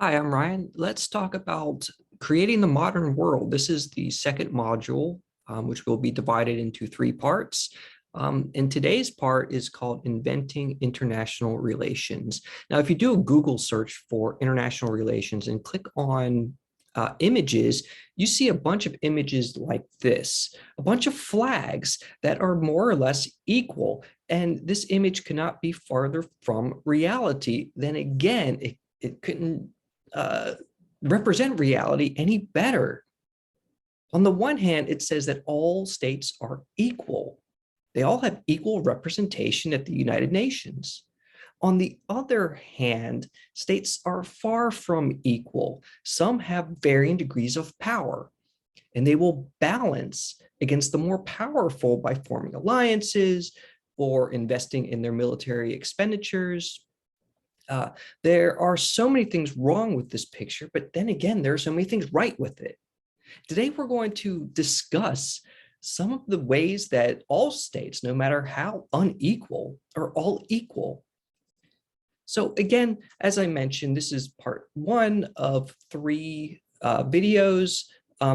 Hi, I'm Ryan. Let's talk about creating the modern world. This is the second module, which will be divided into three parts. And today's part is called Inventing International Relations. Now, if you do a Google search for international relations and click on images, you see a bunch of images like this, a bunch of flags that are more or less equal. And this image cannot be farther from reality. Then again, it couldn't uh, represent reality any better. On the one hand, it says that all states are equal. They all have equal representation at the United Nations. On the other hand, states are far from equal. Some have varying degrees of power, and they will balance against the more powerful by forming alliances or investing in their military expenditures. There are so many things wrong with this picture, but then again, there are so many things right with it. Today, we're going to discuss some of the ways that all states, no matter how unequal, are all equal. So again, as I mentioned, this is part one of three videos.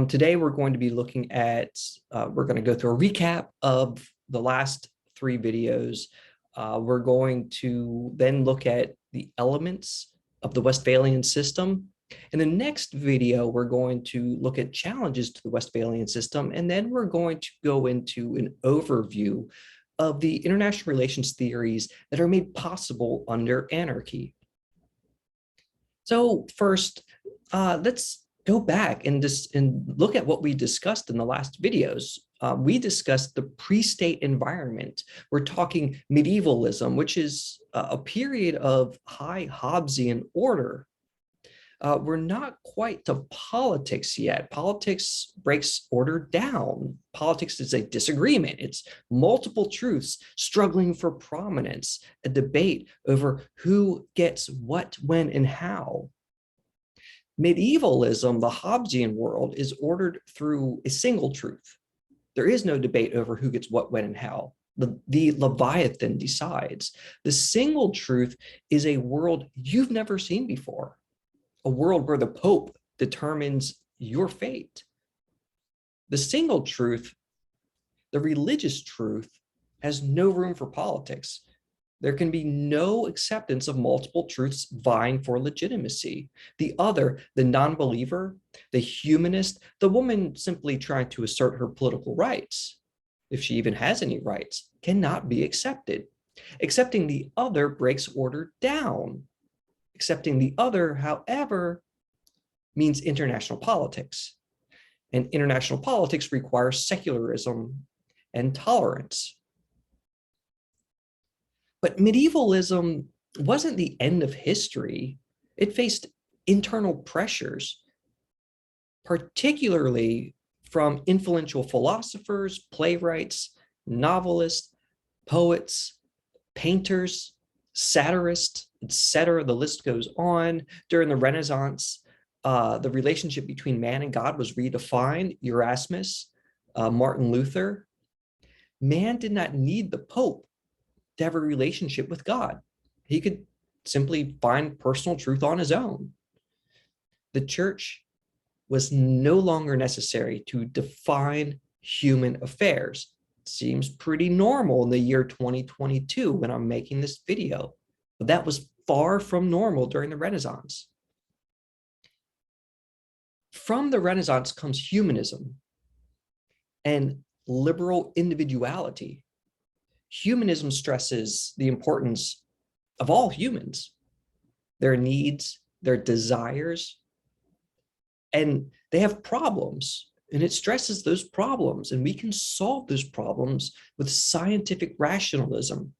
Today, we're going to be looking at, we're going to go through a recap of the last three videos. We're going to then look at the elements of the Westphalian system. In the next video, we're going to look at challenges to the Westphalian system, and then we're going to go into an overview of the international relations theories that are made possible under anarchy. So first, let's go back and look at what we discussed in the last videos. We discussed the pre-state environment. We're talking medievalism, which is a period of high Hobbesian order. We're not quite to politics yet. Politics breaks order down. Politics is a disagreement. It's multiple truths struggling for prominence, a debate over who gets what, when, and how. Medievalism, the Hobbesian world, is ordered through a single truth. There is no debate over who gets what, when, and how. The Leviathan decides. The single truth is a world you've never seen before, a world where the Pope determines your fate. The single truth, the religious truth, has no room for politics. There can be no acceptance of multiple truths vying for legitimacy. The other, the non-believer, the humanist, the woman simply trying to assert her political rights, if she even has any rights, cannot be accepted. Accepting the other breaks order down. Accepting the other, however, means international politics. And international politics requires secularism and tolerance. But medievalism wasn't the end of history. It faced internal pressures, particularly from influential philosophers, playwrights, novelists, poets, painters, satirists, etc. The list goes on. During the Renaissance, the relationship between man and God was redefined. Erasmus, Martin Luther. Man did not need the Pope to have a relationship with God. He could simply find personal truth on his own. The church was no longer necessary to define human affairs. It seems pretty normal in the year 2022 when I'm making this video, but that was far from normal during the Renaissance. From the Renaissance comes humanism and liberal individuality. Humanism stresses the importance of all humans, their needs, their desires, and they have problems, and it stresses those problems, and we can solve those problems with scientific rationalism.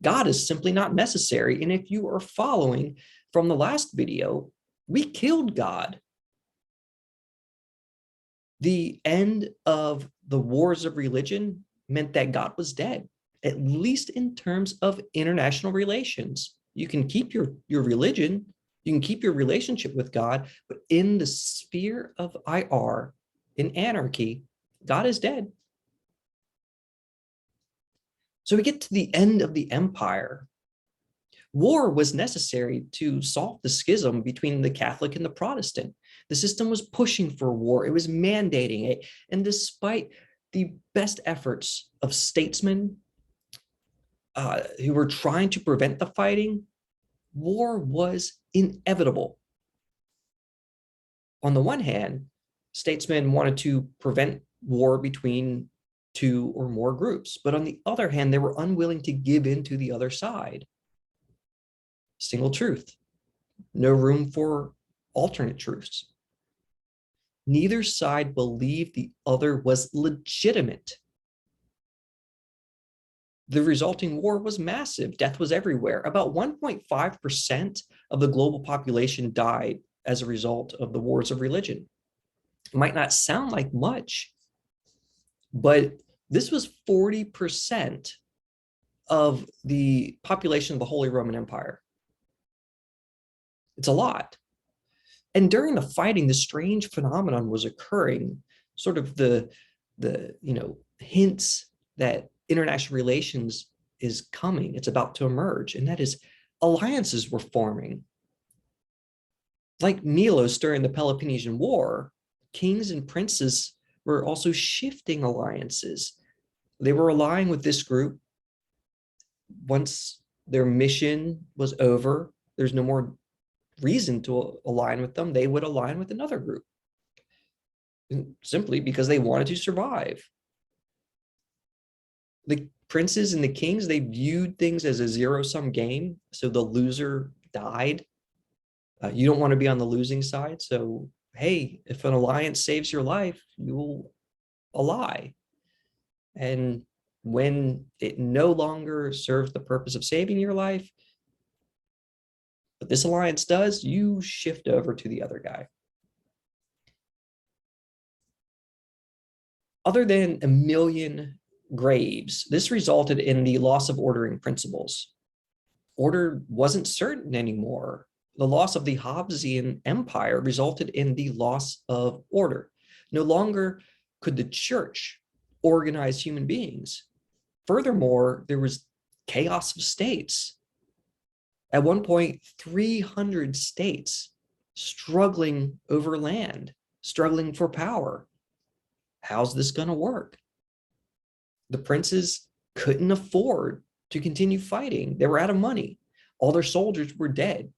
God is simply not necessary, and if you are following from the last video, we killed God. The end of the wars of religion meant that God was dead, at least in terms of international relations. You can keep your religion, you can keep your relationship with God, but in the sphere of IR, in anarchy, God is dead. So we get to the end of the empire. War was necessary to solve the schism between the Catholic and the Protestant. The system was pushing for war, it was mandating it. And despite the best efforts of statesmen who were trying to prevent the fighting, war was inevitable. On the one hand, statesmen wanted to prevent war between two or more groups, but on the other hand, they were unwilling to give in to the other side. Single truth, no room for alternate truths. Neither side believed the other was legitimate. The resulting war was massive. Death was everywhere. About 1.5% of the global population died as a result of the wars of religion. It might not sound like much, but this was 40% of the population of the Holy Roman Empire. It's a lot. And during the fighting, the strange phenomenon was occurring, sort of the hints that international relations is coming, it's about to emerge, and that is alliances were forming. Like Milos during the Peloponnesian War, kings and princes were also shifting alliances. They were allying with this group. Once their mission was over, there's no more reason to align with them. They would align with another group, simply because they wanted to survive. The princes and the kings, they viewed things as a zero-sum game, so the loser died. You don't want to be on the losing side, so hey, if an alliance saves your life, you'll ally. And when it no longer serves the purpose of saving your life, but this alliance does, you shift over to the other guy. Other than a million graves, this resulted in the loss of ordering principles. Order wasn't certain anymore. The loss of the Hobbesian empire resulted in the loss of order. No longer could the church organize human beings. Furthermore, there was chaos of states. At one point, 300 states struggling over land, struggling for power. How's this going to work? The princes couldn't afford to continue fighting. They were out of money. All their soldiers were dead.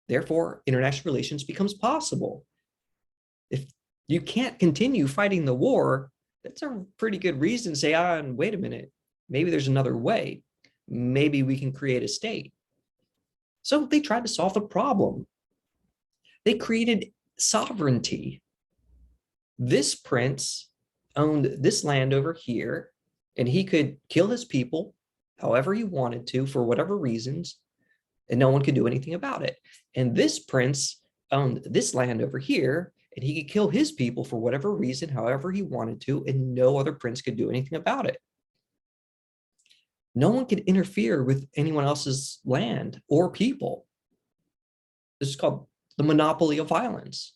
Therefore, international relations becomes possible. If you can't continue fighting the war, that's a pretty good reason to say, wait a minute, maybe there's another way. Maybe we can create a state. So they tried to solve the problem. They created sovereignty. This prince owned this land over here, and he could kill his people however he wanted to for whatever reasons, and no one could do anything about it. And this prince owned this land over here, and he could kill his people for whatever reason, however he wanted to, and no other prince could do anything about it. No one could interfere with anyone else's land or people. This is called the monopoly of violence.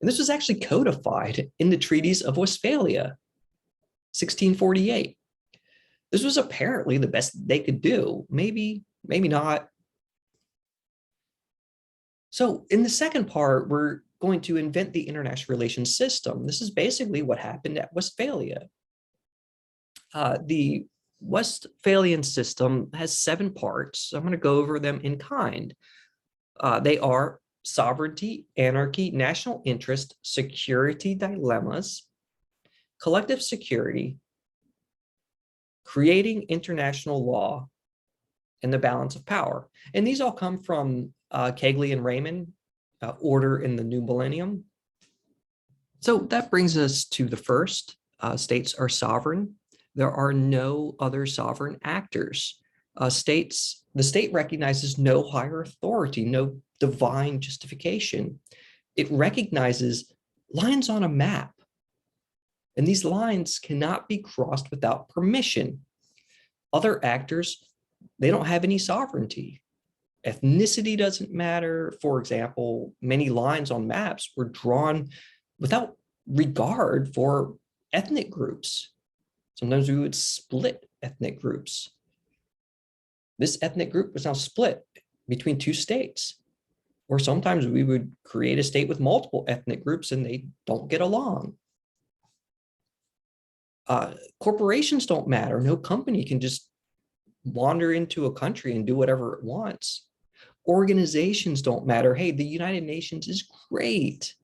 And this was actually codified in the treaties of Westphalia, 1648. This was apparently the best they could do. Maybe not. So in the second part, we're going to invent the international relations system. This is basically what happened at Westphalia. The Westphalian system has 7 parts. I'm going to go over them in kind. They are sovereignty, anarchy, national interest, security dilemmas, collective security, creating international law, and the balance of power. And these all come from Kegley and Raymond, Order in the New Millennium. So that brings us to the first. States are sovereign. There are no other sovereign actors. The state recognizes no higher authority, no divine justification. It recognizes lines on a map, and these lines cannot be crossed without permission. Other actors, they don't have any sovereignty. Ethnicity doesn't matter. For example, many lines on maps were drawn without regard for ethnic groups. Sometimes we would split ethnic groups. This ethnic group was now split between two states. Or sometimes we would create a state with multiple ethnic groups and they don't get along. Corporations don't matter. No company can just wander into a country and do whatever it wants. Organizations don't matter. Hey, the United Nations is great,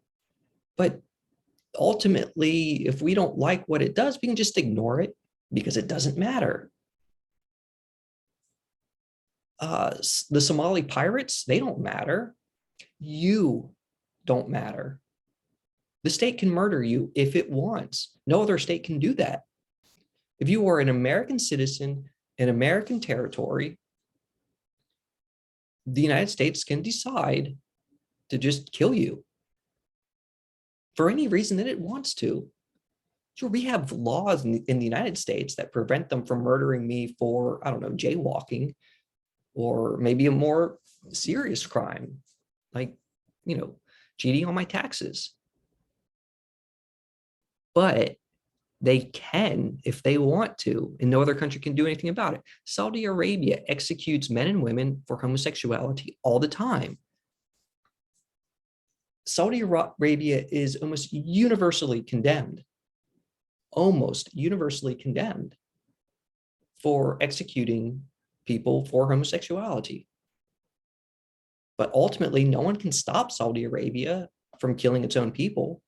but ultimately, if we don't like what it does, we can just ignore it because it doesn't matter. The Somali pirates, they don't matter. You don't matter. The state can murder you if it wants. No other state can do that. If you are an American citizen in American territory, the United States can decide to just kill you for any reason that it wants to. Sure, we have laws in the United States that prevent them from murdering me for, I don't know, jaywalking, or maybe a more serious crime, like, cheating on my taxes. But they can if they want to, and no other country can do anything about it. Saudi Arabia executes men and women for homosexuality all the time. Saudi Arabia is almost universally condemned for executing people for homosexuality. But ultimately, no one can stop Saudi Arabia from killing its own people.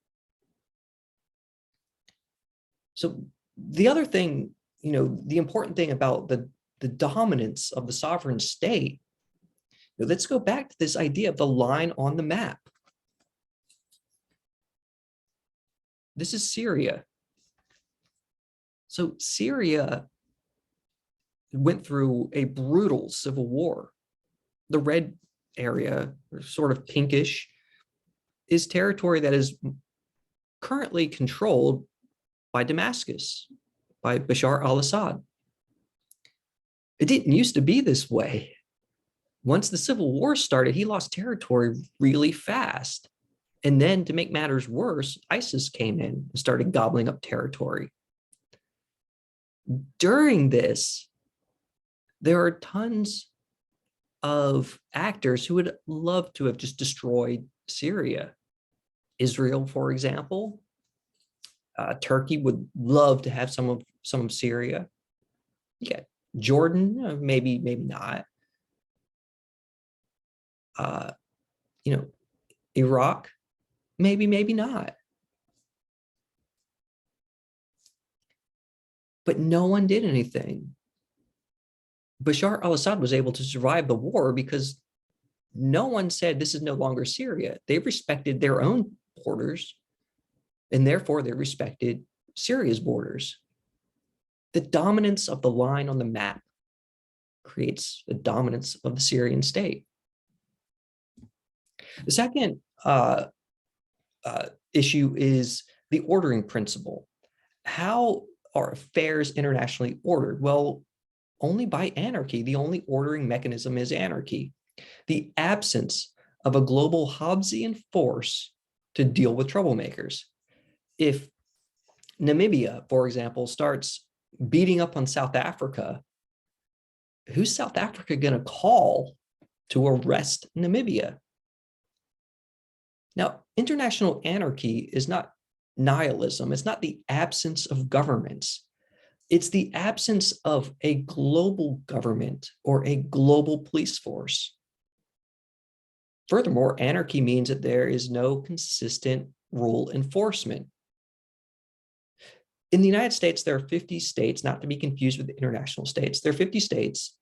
So the other thing, the important thing about the dominance of the sovereign state, let's go back to this idea of the line on the map. This is Syria. So Syria went through a brutal civil war. The red area, or sort of pinkish, is territory that is currently controlled by Damascus, by Bashar al-Assad. It didn't used to be this way. Once the civil war started, he lost territory really fast. And then, to make matters worse, ISIS came in and started gobbling up territory. During this, there are tons of actors who would love to have just destroyed Syria. Israel, for example. Turkey would love to have some of Syria. Yeah, Jordan, maybe not. Iraq, maybe not. But no one did anything. Bashar al-Assad was able to survive the war because no one said this is no longer Syria. They respected their own borders, and therefore they respected Syria's borders. The dominance of the line on the map creates the dominance of the Syrian state. The second issue is the ordering principle. How are affairs internationally ordered? Well, only by anarchy. The only ordering mechanism is anarchy. The absence of a global Hobbesian force to deal with troublemakers. If Namibia, for example, starts beating up on South Africa, who's South Africa going to call to arrest Namibia? Now, international anarchy is not nihilism. It's not the absence of governments. It's the absence of a global government or a global police force. Furthermore, anarchy means that there is no consistent rule enforcement. In the United States, there are 50 states, not to be confused with the international states. There are 50 states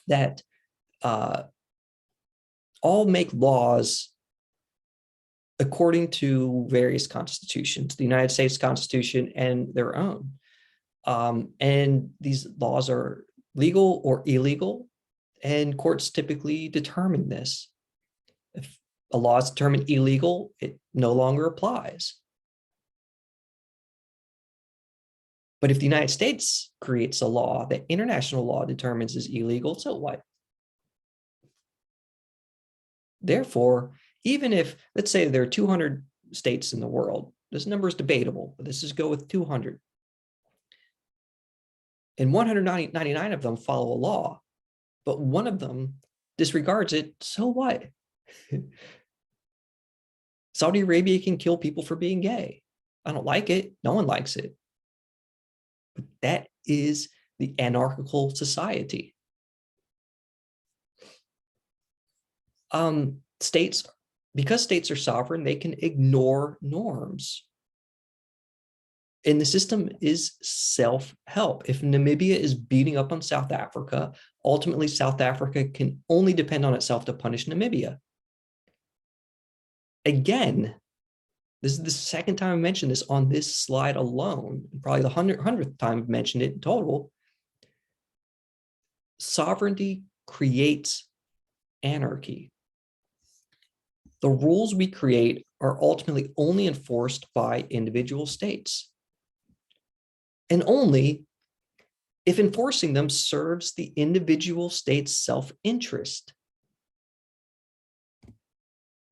that all make laws according to various constitutions, the United States Constitution and their own. And these laws are legal or illegal, and courts typically determine this. If a law is determined illegal, it no longer applies. But if the United States creates a law that international law determines is illegal, so what? Therefore, even if, let's say there are 200 states in the world, this number is debatable, but let's just go with 200. And 199 of them follow a law, but one of them disregards it, so what? Saudi Arabia can kill people for being gay. I don't like it. No one likes it. But that is the anarchical society. States, because states are sovereign, they can ignore norms. And the system is self-help. If Namibia is beating up on South Africa, ultimately South Africa can only depend on itself to punish Namibia. Again, this is the second time I mentioned this on this slide alone, probably the 100th time I've mentioned it in total. Sovereignty creates anarchy. The rules we create are ultimately only enforced by individual states, and only if enforcing them serves the individual state's self-interest.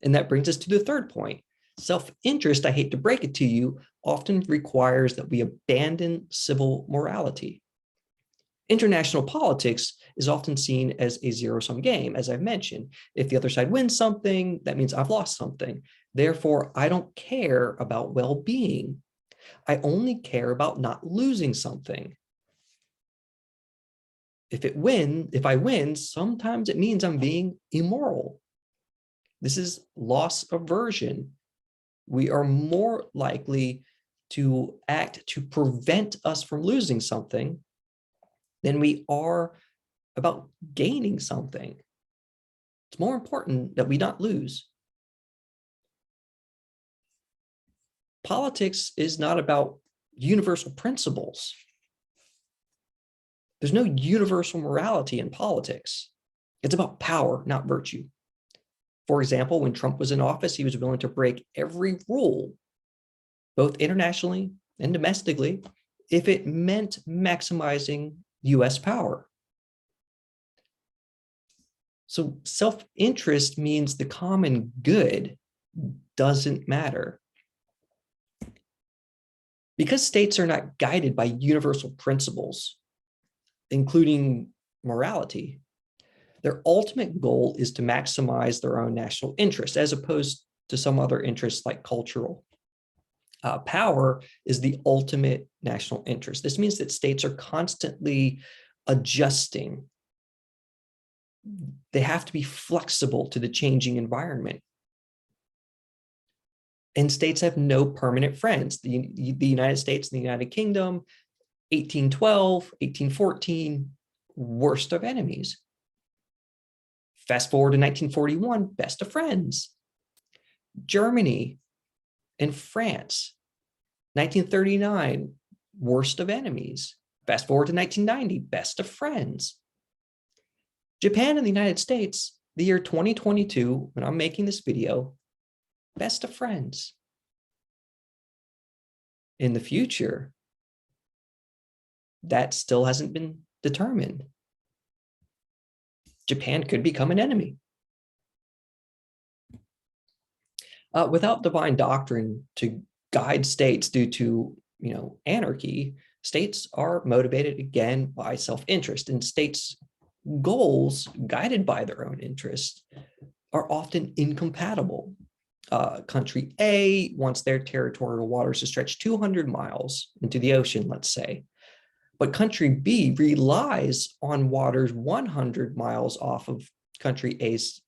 And that brings us to the third point. Self-interest, I hate to break it to you, often requires that we abandon civil morality. International politics is often seen as a zero-sum game, as I've mentioned. If the other side wins something, that means I've lost something. Therefore, I don't care about well-being. I only care about not losing something. If I win, sometimes it means I'm being immoral. This is loss aversion. We are more likely to act to prevent us from losing something than we are about gaining something. It's more important that we not lose. Politics is not about universal principles. There's no universal morality in politics. It's about power, not virtue. For example, when Trump was in office, he was willing to break every rule, both internationally and domestically, if it meant maximizing US power. So self-interest means the common good doesn't matter. Because states are not guided by universal principles, including morality, their ultimate goal is to maximize their own national interest, as opposed to some other interests like cultural. Power is the ultimate national interest. This means that states are constantly adjusting. They have to be flexible to the changing environment. And states have no permanent friends. The United States and the United Kingdom, 1812, 1814, worst of enemies. Fast forward to 1941, best of friends. Germany and France, 1939, worst of enemies. Fast forward to 1990, best of friends. Japan and the United States, the year 2022, when I'm making this video, best of friends. In the future, that still hasn't been determined. Japan could become an enemy. Without divine doctrine to guide states due to anarchy, states are motivated again by self-interest, and states' goals, guided by their own interests, are often incompatible. Country A wants their territorial waters to stretch 200 miles into the ocean, let's say. But country B relies on waters 100 miles off of country A's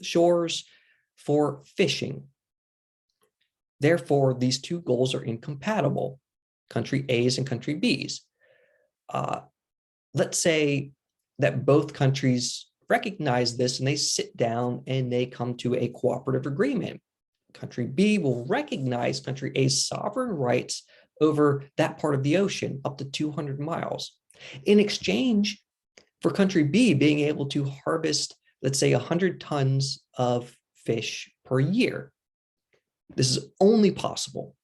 shores for fishing. Therefore, these two goals are incompatible, country A's and country B's. Let's say that both countries recognize this and they sit down and they come to a cooperative agreement. Country B will recognize country A's sovereign rights over that part of the ocean, up to 200 miles. In exchange for country B being able to harvest, let's say, 100 tons of fish per year. This is only possible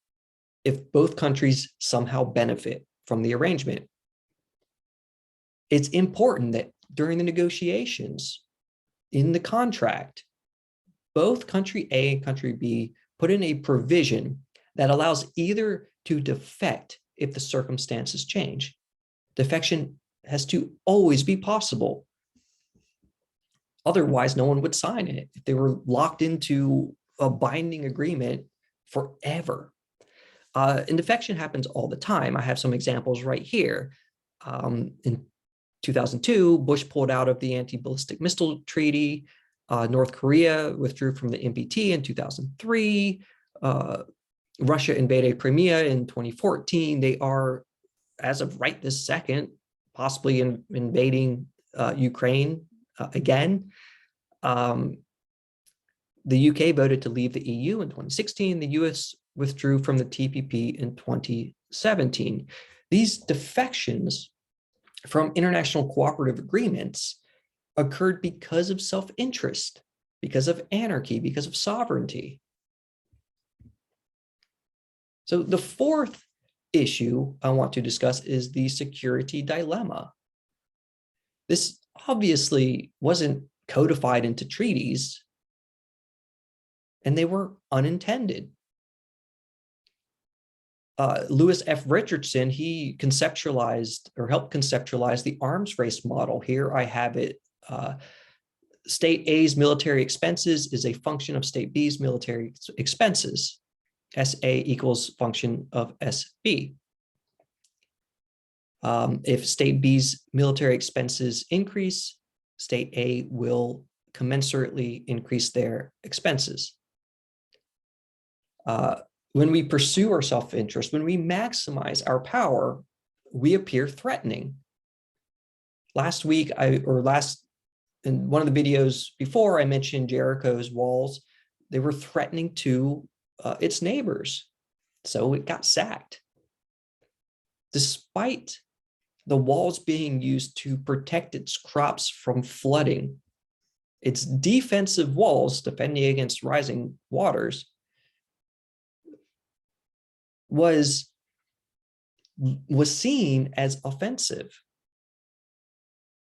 if both countries somehow benefit from the arrangement. It's important that during the negotiations in the contract, both country A and country B put in a provision that allows either to defect if the circumstances change. Defection has to always be possible. Otherwise, no one would sign it if they were locked into a binding agreement forever. And defection happens all the time. I have some examples right here. In 2002, Bush pulled out of the anti-ballistic missile treaty. North Korea withdrew from the NPT in 2003. Russia invaded Crimea in 2014. They are, as of right this second, possibly invading Ukraine again. The UK voted to leave the EU in 2016. The US withdrew from the TPP in 2017. These defections from international cooperative agreements occurred because of self-interest, because of anarchy, because of sovereignty. So the fourth issue I want to discuss is the security dilemma. This obviously wasn't codified into treaties, and they were unintended. Lewis F. Richardson, he conceptualized or helped conceptualize the arms race model. Here I have it. State A's military expenses is a function of State B's military expenses. SA equals function of SB. If State B's military expenses increase, State A will commensurately increase their expenses. When we pursue our self-interest, when we maximize our power, we appear threatening. Last week, in one of the videos before, I mentioned Jericho's walls. They were threatening to its neighbors, so it got sacked. Despite the walls being used to protect its crops from flooding, its defensive walls defending against rising waters was seen as offensive.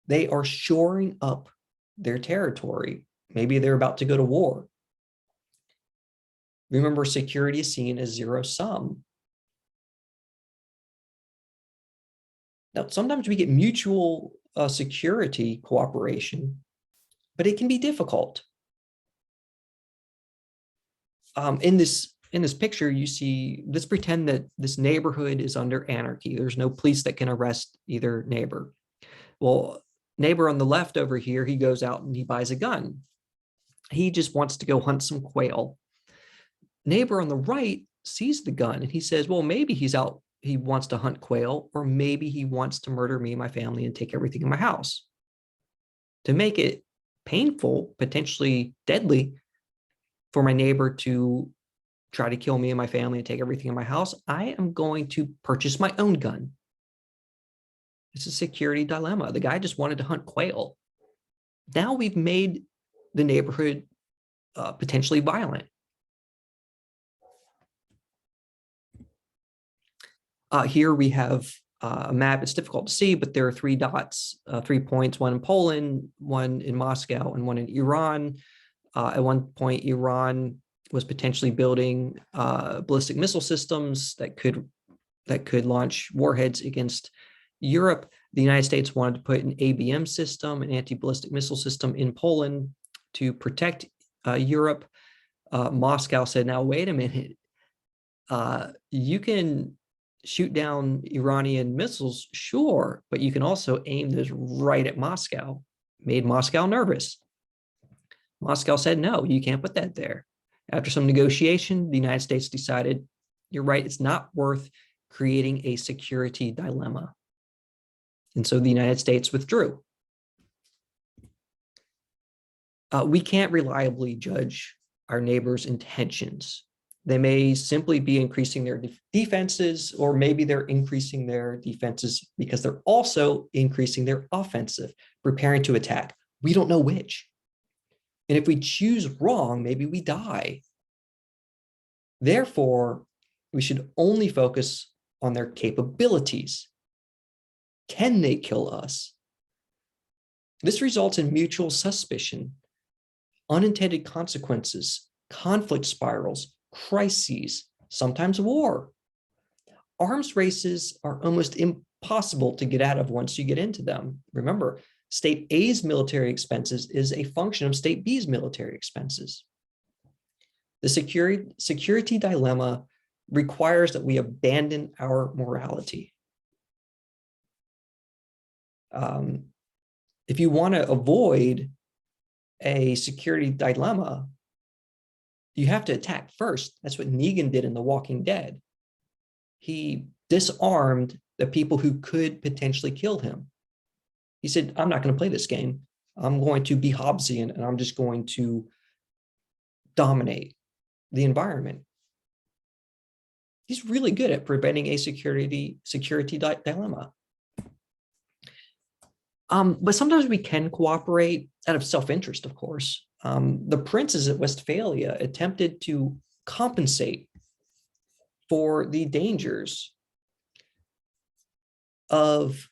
They are shoring up their territory. Maybe they're about to go to war. Remember, security is seen as zero sum. Now, sometimes we get mutual security cooperation, but it can be difficult. In this picture, you see, let's pretend that this neighborhood is under anarchy. There's no police that can arrest either neighbor. Well, neighbor on the left over here, he goes out and he buys a gun. He just wants to go hunt some quail. Neighbor on the right sees the gun and he says, well, maybe he wants to hunt quail, or maybe he wants to murder me and my family and take everything in my house. To make it painful, potentially deadly for my neighbor to try to kill me and my family and take everything in my house, I am going to purchase my own gun. It's a security dilemma. The guy just wanted to hunt quail. Now we've made the neighborhood potentially violent. Here we have a map. It's difficult to see, but there are 3 dots, 3 points, one in Poland, one in Moscow, and one in Iran. At one point, Iran was potentially building ballistic missile systems that could launch warheads against Europe. The United States wanted to put an ABM system, an anti-ballistic missile system, in Poland to protect Europe. Moscow said, now, wait a minute. You can shoot down Iranian missiles, sure, but you can also aim those right at Moscow. Made Moscow nervous. Moscow said, no, you can't put that there. After some negotiation, the United States decided, you're right, it's not worth creating a security dilemma. And so the United States withdrew. We can't reliably judge our neighbors' intentions. They may simply be increasing their defenses, or maybe they're increasing their defenses because they're also increasing their offensive, preparing to attack. We don't know which. And if we choose wrong, maybe we die. Therefore, we should only focus on their capabilities. Can they kill us? This results in mutual suspicion, unintended consequences, conflict spirals, crises, sometimes war. Arms races are almost impossible to get out of once you get into them. Remember, State A's military expenses is a function of State B's military expenses. The security dilemma requires that we abandon our morality. If you want to avoid a security dilemma, you have to attack first. That's what Negan did in The Walking Dead. He disarmed the people who could potentially kill him. He said, I'm not going to play this game. I'm going to be Hobbesian and I'm just going to dominate the environment. He's really good at preventing a security dilemma. But sometimes we can cooperate out of self-interest, of course. The princes at Westphalia attempted to compensate for the dangers of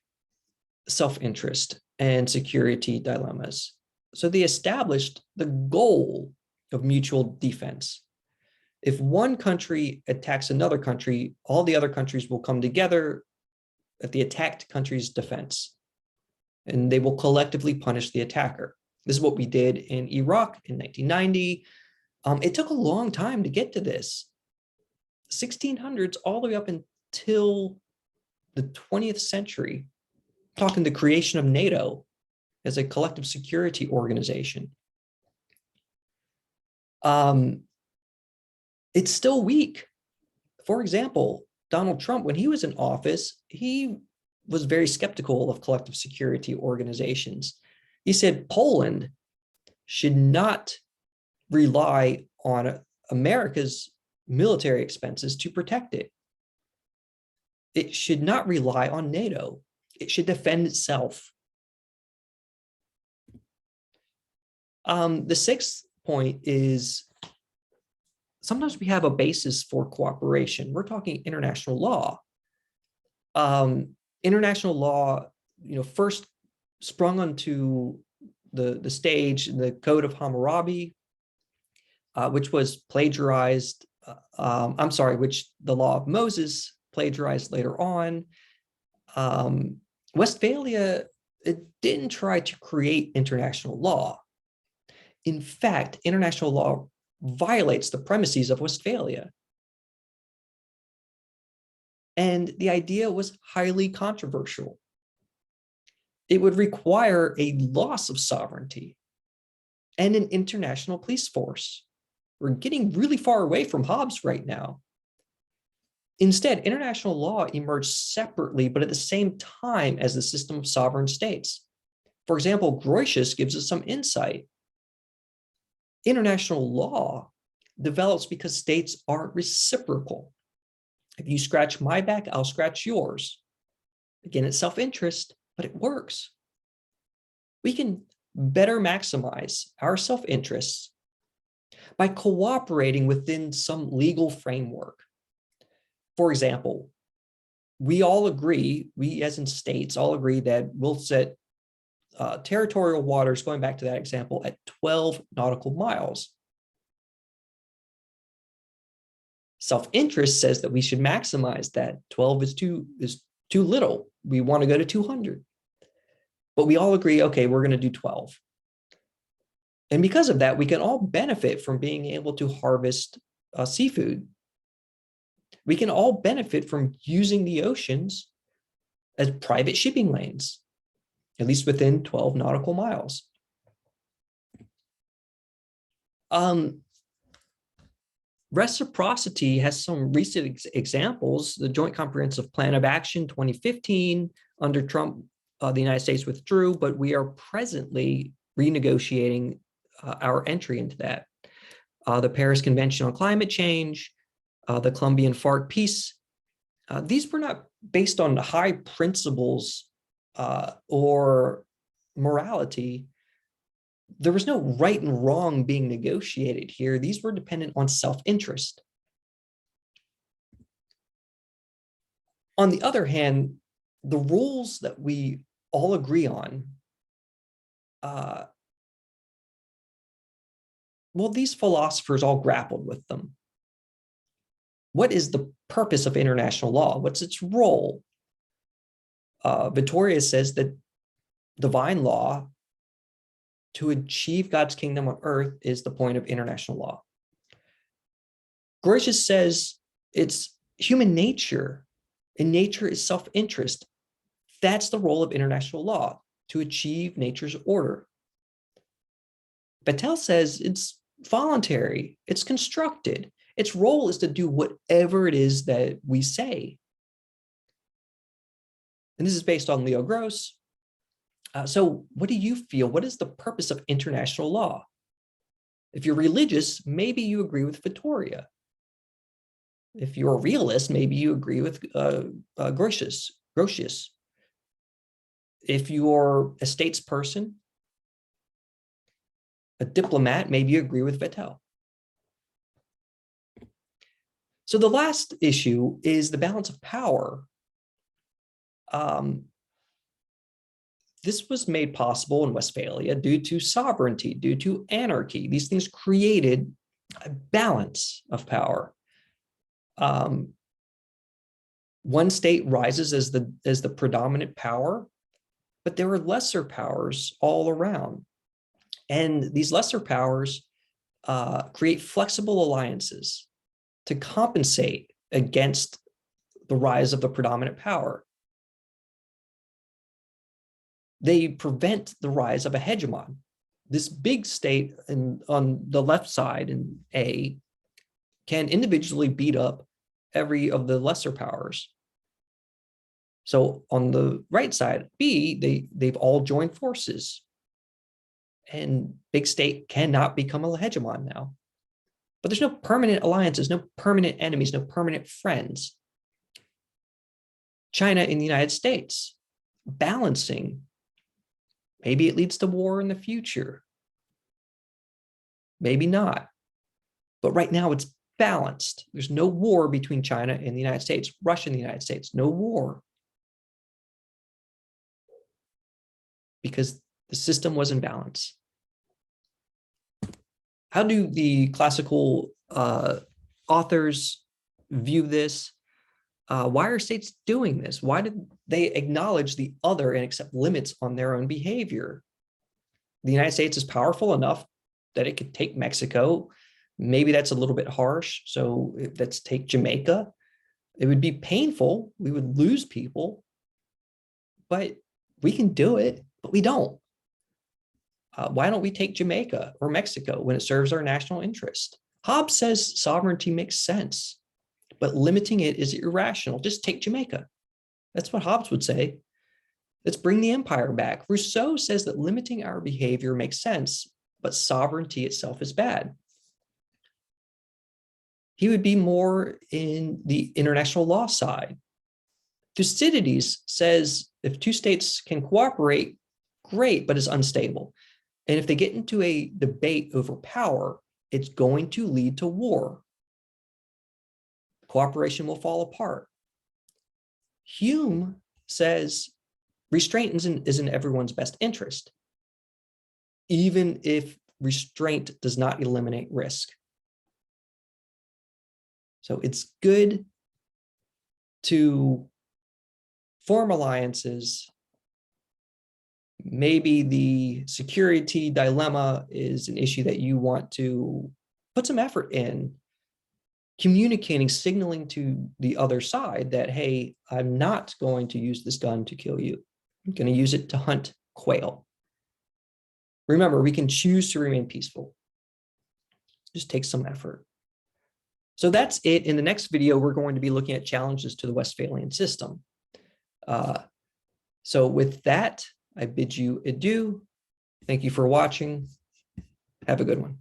self-interest and security dilemmas. So they established the goal of mutual defense. If one country attacks another country, all the other countries will come together at the attacked country's defense, and they will collectively punish the attacker. This is what we did in Iraq in 1990. It took a long time to get to this. 1600s all the way up until the 20th century, talking the creation of NATO as a collective security organization. It's still weak. For example, Donald Trump, when he was in office, he was very skeptical of collective security organizations. He said Poland should not rely on America's military expenses to protect it. It should not rely on NATO. It should defend itself. The sixth point is sometimes we have a basis for cooperation. We're talking international law. International law, first sprung onto the stage in the Code of Hammurabi, which was plagiarized. Which the Law of Moses plagiarized later on. Westphalia, it didn't try to create international law. In fact, international law violates the premises of Westphalia. And the idea was highly controversial. It would require a loss of sovereignty and an international police force. We're getting really far away from Hobbes right now. Instead, international law emerged separately, but at the same time as the system of sovereign states. For example, Grotius gives us some insight. International law develops because states are reciprocal. If you scratch my back, I'll scratch yours. Again, it's self-interest, but it works. We can better maximize our self-interests by cooperating within some legal framework. For example, we all agree, we as in states all agree that we'll set territorial waters, going back to that example, at 12 nautical miles. Self-interest says that we should maximize that. 12 is too little. We want to go to 200. But we all agree, okay, we're going to do 12. And because of that, we can all benefit from being able to harvest seafood. We can all benefit from using the oceans as private shipping lanes, at least within 12 nautical miles. Reciprocity has some recent examples. The Joint Comprehensive Plan of Action 2015, under Trump, the United States withdrew, but we are presently renegotiating our entry into that. The Paris Convention on Climate Change, the Colombian FARC peace, these were not based on high principles or morality. There was no right and wrong being negotiated here. These were dependent on self-interest. On the other hand, the rules that we all agree on, well, these philosophers all grappled with them. What is the purpose of international law? What's its role? Vittoria says that divine law to achieve God's kingdom on earth is the point of international law. Grotius says it's human nature, and nature is self-interest. That's the role of international law, to achieve nature's order. Vattel says it's voluntary, it's constructed. Its role is to do whatever it is that we say. And this is based on Leo Gross. So what do you feel? What is the purpose of international law? If you're religious, maybe you agree with Vittoria. If you're a realist, maybe you agree with Grotius. If you're a statesperson, a diplomat, maybe you agree with Vattel. So the last issue is the balance of power. This was made possible in Westphalia due to sovereignty, due to anarchy. These things created a balance of power. One state rises as the predominant power, but there are lesser powers all around. And these lesser powers create flexible alliances to compensate against the rise of the predominant power. They prevent the rise of a hegemon. This big state on the left side in A can individually beat up every of the lesser powers. So on the right side, B, they've all joined forces. And big state cannot become a hegemon now. But there's no permanent alliances, no permanent enemies, no permanent friends. China and the United States, balancing. Maybe it leads to war in the future. Maybe not. But right now it's balanced. There's no war between China and the United States, Russia and the United States, no war. Because the system was in balance. How do the classical authors view this? Why are states doing this? Why did they acknowledge the other and accept limits on their own behavior? The United States is powerful enough that it could take Mexico. Maybe that's a little bit harsh. So let's take Jamaica. It would be painful. We would lose people, but we can do it, but we don't. Why don't we take Jamaica or Mexico when it serves our national interest? Hobbes says sovereignty makes sense, but limiting it is irrational. Just take Jamaica. That's what Hobbes would say. Let's bring the empire back. Rousseau says that limiting our behavior makes sense, but sovereignty itself is bad. He would be more in the international law side. Thucydides says if two states can cooperate, great, but it's unstable. And if they get into a debate over power, it's going to lead to war. Cooperation will fall apart. Hume says restraint is in everyone's best interest, even if restraint does not eliminate risk. So it's good to form alliances. Maybe the security dilemma is an issue that you want to put some effort in communicating, signaling to the other side that, hey, I'm not going to use this gun to kill you. I'm going to use it to hunt quail. Remember, we can choose to remain peaceful. Just take some effort. So that's it. In the next video, we're going to be looking at challenges to the Westphalian system. So with that, I bid you adieu. Thank you for watching. Have a good one.